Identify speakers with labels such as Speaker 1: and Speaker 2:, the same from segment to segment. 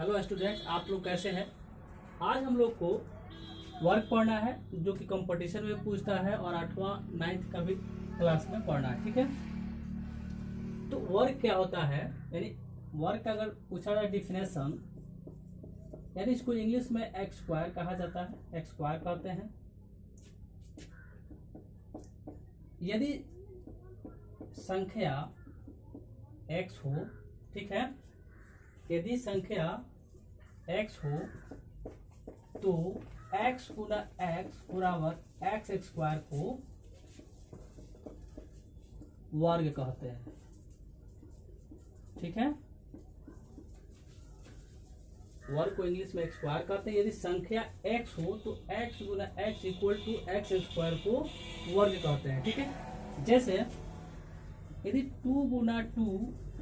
Speaker 1: Hello students, आप लोग कैसे हैं। आज हम लोग को वर्क पढ़ना है जो कि कंपटीशन में पूछता है और 8वां 9th का भी क्लास में पढ़ना है। ठीक है, तो वर्क क्या होता है, यानी वर्क अगर पूछा जाए डिफिनेशन, यानी इसको इंग्लिश में एक्स स्क्वायर कहा जाता है, एक्स स्क्वायर कहते हैं। यदि संख्या एक्स हो, ठीक है, यदि संख्या x हो तो x गुना x बराबर एक्स स्क्वायर को वर्ग कहते हैं। ठीक है, वर्ग को इंग्लिश में एक्स स्क्वायर कहते हैं। यदि संख्या x हो तो x गुना x equal to x square को वर्ग कहते हैं। ठीक है, जैसे यदि 2 गुना 2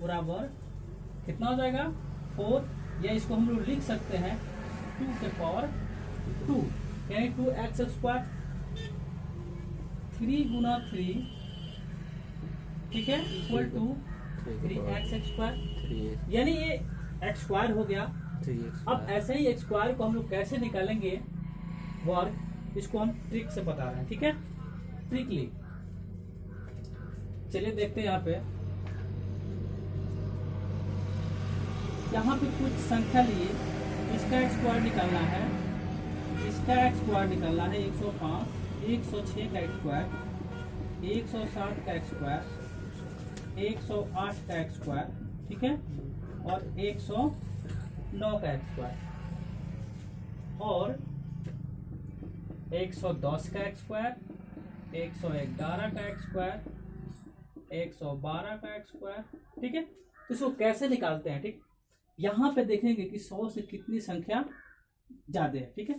Speaker 1: बराबर कितना हो जाएगा 4, या इसको हम लोग लिख सकते हैं 2 के पावर 2 यानी 2x स्क्वायर। 3 गुना 3, ठीक है, इक्वल टू 3x स्क्वायर, यानी ये एक्स स्क्वायर हो गया। अब ऐसे ही एक्स स्क्वायर को हम लोग कैसे निकालेंगे वर्ग, इसको हम ट्रिक से बता रहे हैं। ठीक है, ट्रिकली चलिए देखते हैं। यहाँ पे कुछ संख्या लिए, इसका एक्स स्क्वायर निकालना है, इसका एक्स स्क्वायर निकालना है 105, 106 का एक्स स्क्वायर, 107 का एक्स स्क्वायर, 108 का एक्स स्क्वायर, ठीक है, और 109 का एक्स स्क्वायर, और 110 का एक्स स्क्वायर, 111 का एक्स स्क्वायर, 112 का एक्स स्क्वायर। ठीक है, तो इसको कैसे निकालते हैं। ठीक, यहाँ पे देखेंगे कि 100 से कितनी संख्या ज्यादा है। ठीक है,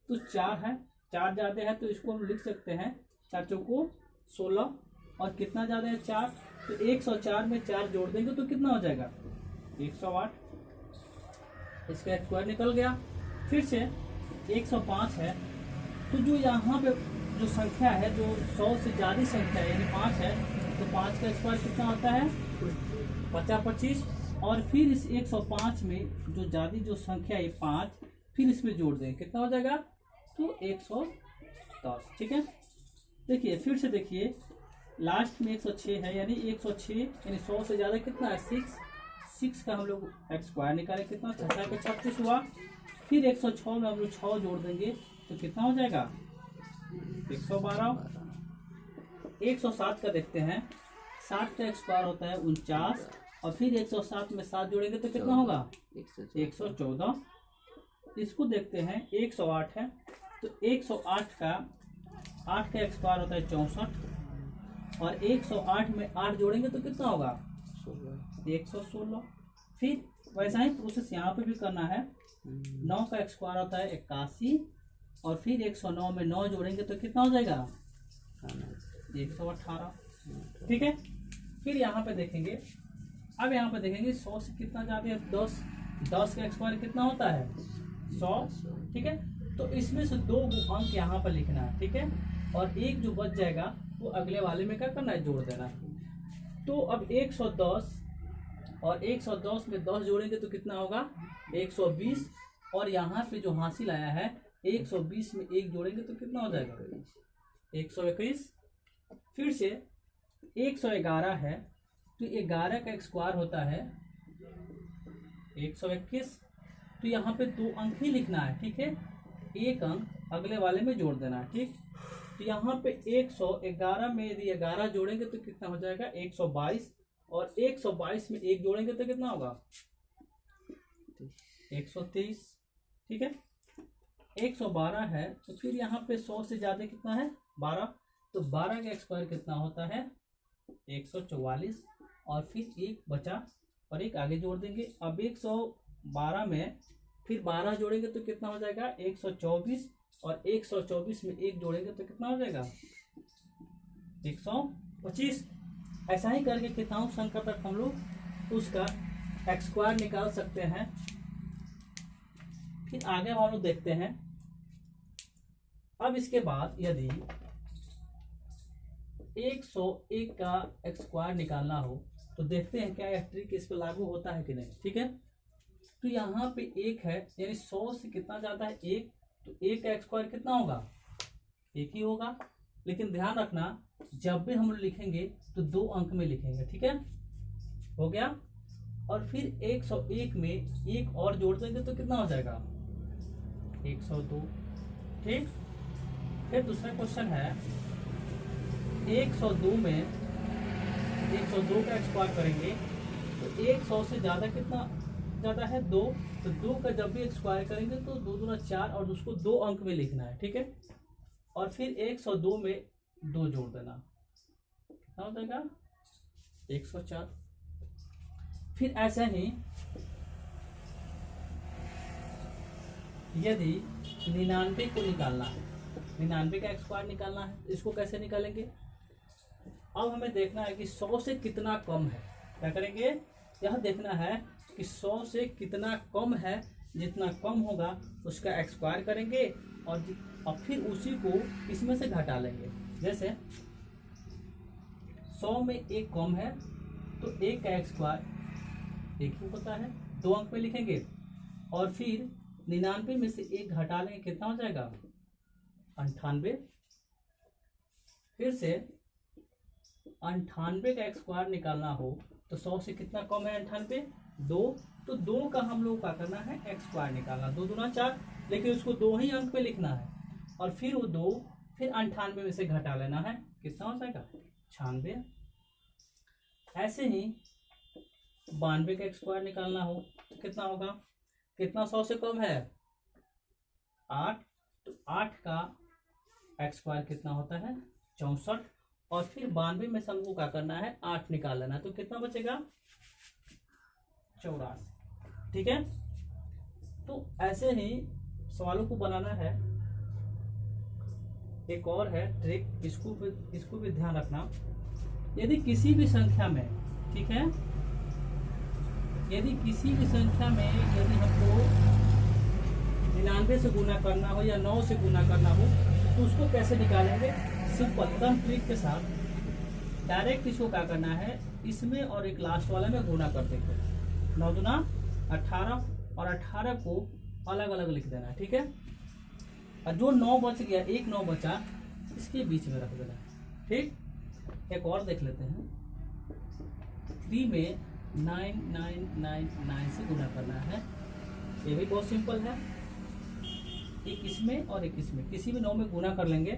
Speaker 1: तो 4 है, 4 ज्यादा है तो इसको हम लिख सकते हैं 4 चौको 16, और कितना ज्यादा है 4, तो 104 में 4 जोड़ देंगे तो कितना हो जाएगा 108, इसका स्क्वायर निकल गया। फिर से 105 है, तो जो यहाँ पे जो संख्या है, जो 100 से ज्यादा संख्या है यानी 5 है, तो 5 का स्क्वायर कितना होता है 50 25, और फिर इस 105 में जो ज्यादा जो संख्या है 5, फिर इसमें जोड़ दें कितना हो जाएगा तो 110। ठीक है, देखिए फिर से देखिए, लास्ट में 106 है, यानी 106 यानी 100 से ज्यादा कितना है 6 का हम लोग एक्स स्क्वायर निकाले, कितना 6 के 36 हुआ। फिर 106 में हम लोग 6 जोड़ देंगे तो कितना हो जाएगा 112। 107 का देखते हैं, 7 का एक्स स्क्वायर होता है 49, और फिर 107 में 7 जोड़ेंगे तो कितना होगा 114। इसको देखते हैं 108 है, तो 108 का 8 का एक्स स्क्वायर होता है 64, और 108 में 8 जोड़ेंगे तो कितना होगा 116। फिर वैसा ही प्रोसेस यहाँ पे भी करना है। 9 का एक्स स्क्वायर होता है 81, और फिर 109 में 9 जोड़ेंगे तो कितना हो जाएगा 118। ठीक है, फिर यहाँ पे देखेंगे, अब यहाँ पे देखेंगे 100 से कितना ज्यादा है 10 का एक्स स्क्वायर कितना होता है 100। ठीक है, तो इसमें से 2 अंक यहाँ पर लिखना है। ठीक है, और एक जो बच जाएगा वो अगले वाले में क्या करना है जोड़ देना है। तो अब 110 और 110 में 10 जोड़ेंगे तो कितना होगा 120, और यहाँ पे जो हासिल आया है 120 में 1 जोड़ेंगे तो कितना हो जाएगा 121। फिर से 111 है, तो 11 का स्क्वायर होता है 121, तो यहाँ पे 2 अंक ही लिखना है। ठीक है, एक अंक अगले वाले में जोड़ देना है। ठीक, तो यहाँ पे 111 में यदि 11 जोड़ेंगे तो कितना हो जाएगा 122, और 122 में 1 जोड़ेंगे तो कितना होगा 123। ठीक है, 112 है, तो फिर यहाँ पे 100 से ज्यादा कितना है 12, तो 12 का स्क्वायर कितना होता है 144, और फिर 1 बचा और 1 आगे जोड़ देंगे। अब 112 में फिर 12 जोड़ेंगे तो कितना हो जाएगा 124, और 124 में 1 जोड़ेंगे तो कितना हो जाएगा 125। ऐसा ही करके कितनाओं संख्या तक हम लोग उसका एक्स स्क्वायर निकाल सकते हैं। फिर आगे हम लोग देखते हैं। अब इसके बाद यदि 101 का एक्स स्क्वायर निकालना हो तो देखते हैं क्या यह ट्रिक इस पर लागू होता है कि नहीं। ठीक है, तो यहाँ पे 1 है, यानी 100 से कितना ज्यादा है 1, तो 1 का स्क्वायर कितना होगा 1 ही होगा। लेकिन ध्यान रखना जब भी हम लिखेंगे तो 2 अंक में लिखेंगे, ठीक है, हो गया। और फिर 101 में एक और जोड़ देंगे तो कितना हो जाएगा 102, ठीक। फिर दूसरा क्वेश्चन है 102 में 102 का स्क्वायर करेंगे तो 100 से ज्यादा कितना ज्यादा है 2, तो 2 का जब भी स्क्वायर करेंगे तो 2 दूना 4 और उसको 2 अंक में लिखना है, ठीक है। और फिर 102 में 2 जोड़ देना, कितना हो जाएगा 104। फिर ऐसा ही यदि 99 को निकालना है, 99 का स्क्वायर निकालना है, तो इसको कैसे निकालेंगे। अब हमें देखना है कि 100 से कितना कम है। क्या करेंगे, यह देखना है कि 100 से कितना कम है, जितना कम होगा उसका स्क्वायर करेंगे और फिर उसी को इसमें से घटा लेंगे। जैसे 100 में 1 कम है तो 1 का स्क्वायर 1 ही होता है, 2 अंक में लिखेंगे। और फिर 99 में से 1 घटा लेंगे, कितना हो जाएगा 98। फिर से 98 का स्क्वायर निकालना हो तो 100 से कितना कम है 98, 2, तो 2 का हम लोग क्या करना है स्क्वायर निकालना, 2 दूना 4, लेकिन उसको 2 ही अंक पे लिखना है। और फिर वो 2 फिर 98 में से घटा लेना है, कितना हो जाएगा 96। ऐसे ही 92 का स्क्वायर निकालना हो तो कितना होगा, कितना 100 से कम है 8, तो 8 का स्क्वायर कितना होता है 64। और फिर 92 में से हमको क्या करना है 8 निकाल लेना, तो कितना बचेगा 84, ठीक है। तो ऐसे ही सवालों को बनाना है। एक और है ट्रिक, इसको भी ध्यान रखना। यदि किसी भी संख्या में, ठीक है, यदि किसी भी संख्या में यदि हमको 99 से गुना करना हो या 9 से गुना करना हो तो उसको कैसे निकालेंगे, सिंपल एकदम ट्रिक के साथ। डायरेक्ट इसको क्या करना है, इसमें और एक लास्ट वाला में गुना कर देंगे, 9 दूना 18 और 18 को अलग अलग लिख देना, ठीक है। और जो 9 बच गया, एक 9 बचा, इसके बीच में रख देना, ठीक। एक और देख लेते हैं, 3 में 9999 से गुना करना है, ये भी बहुत सिंपल है। एक इसमें और एक इसमें, किसी भी 9 में गुना कर लेंगे,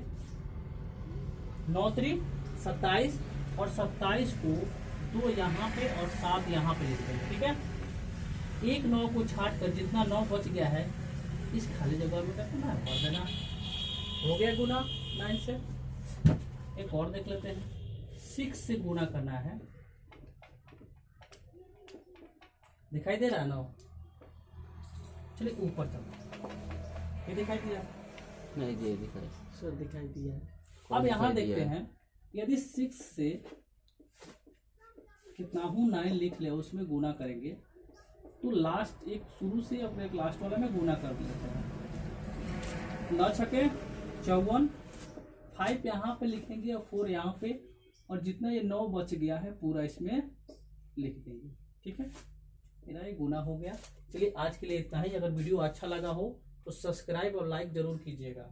Speaker 1: 9 3 27 और 27 को 2 यहाँ पे और 7 यहाँ पे लिख देंगे, ठीक है। एक 9 को छाट कर जितना 9 बच गया है इस खाली जगह में करना है भर देना, हो गया गुना 9 से। एक और देख लेते हैं, 6 से गुना करना है, दिखाई दे रहा है 9, चलिए ऊपर चलो, ये दिखाई दिया
Speaker 2: नहीं, ये दिखाई
Speaker 1: सर दिखाई दिया है। अब यहाँ देखते हैं, यदि 6 से कितना हूँ 9 लिख ले उसमें गुना करेंगे तो लास्ट एक शुरू से अपने एक लास्ट वाला में गुना कर लेते हैं। 9 छके 54, 5 यहाँ पे लिखेंगे और 4 यहाँ पे, और जितना ये 9 बच गया है पूरा इसमें लिख देंगे, ठीक है। मेरा ये गुना हो गया। चलिए आज के लिए इतना ही। अगर वीडियो अच्छा लगा हो तो सब्सक्राइब और लाइक जरूर कीजिएगा।